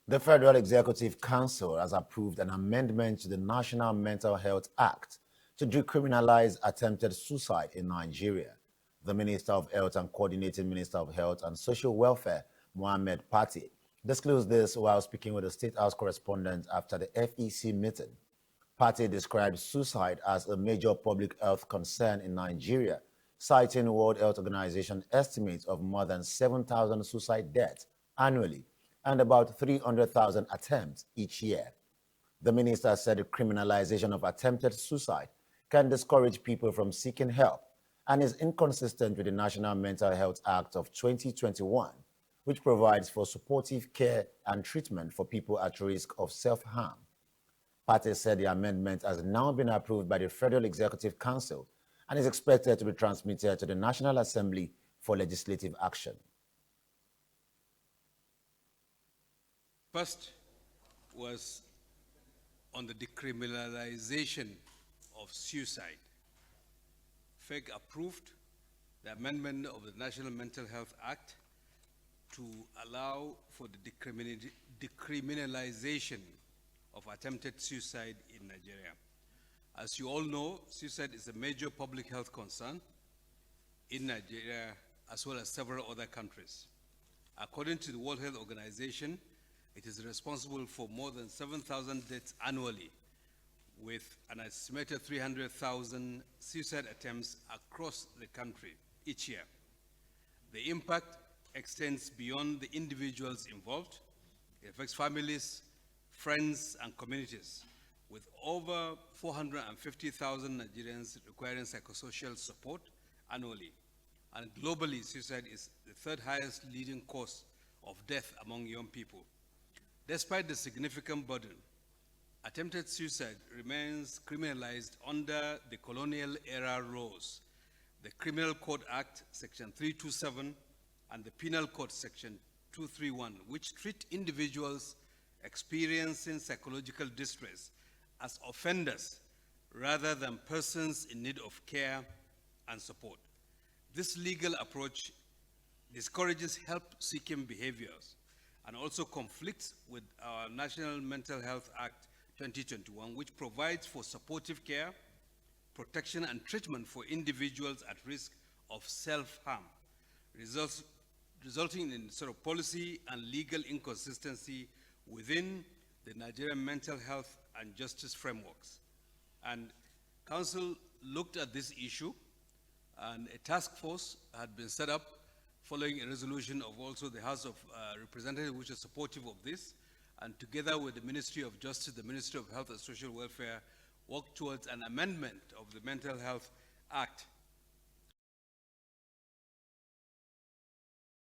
The Federal Executive Council has approved an amendment to the National Mental Health Act to decriminalize attempted suicide in Nigeria. The Minister of Health and Coordinating Minister of Health and Social Welfare, Mohammed Pate, disclosed this while speaking with the State House correspondent after the FEC meeting. Pate described suicide as a major public health concern in Nigeria, citing World Health Organization estimates of more than 7,000 suicide deaths annually and about 300,000 attempts each year. The minister said the criminalization of attempted suicide can discourage people from seeking help and is inconsistent with the National Mental Health Act of 2021, which provides for supportive care and treatment for people at risk of self-harm. Pate said the amendment has now been approved by the Federal Executive Council and is expected to be transmitted to the National Assembly for legislative action. First was on the decriminalization of suicide. FEC approved the amendment of the National Mental Health Act to allow for the decriminalization of attempted suicide in Nigeria. As you all know, suicide is a major public health concern in Nigeria as well as several other countries. According to the World Health Organization, it is responsible for more than 7,000 deaths annually, with an estimated 300,000 suicide attempts across the country each year. The impact extends beyond the individuals involved. It affects families, friends, and communities, with over 450,000 Nigerians requiring psychosocial support annually. And globally, suicide is the third highest leading cause of death among young people. Despite the significant burden, attempted suicide remains criminalized under the colonial era laws, the Criminal Code Act, Section 327, and the Penal Code, Section 231, which treat individuals experiencing psychological distress as offenders rather than persons in need of care and support. This legal approach discourages help-seeking behaviors and also conflicts with our National Mental Health Act 2021, which provides for supportive care, protection, and treatment for individuals at risk of self-harm, resulting in sort of policy and legal inconsistency within the Nigerian mental health and justice frameworks. And Council looked at this issue, and a task force had been set up following a resolution of also the House of Representatives, which is supportive of this, and together with the Ministry of Justice, the Ministry of Health and Social Welfare, worked towards an amendment of the Mental Health Act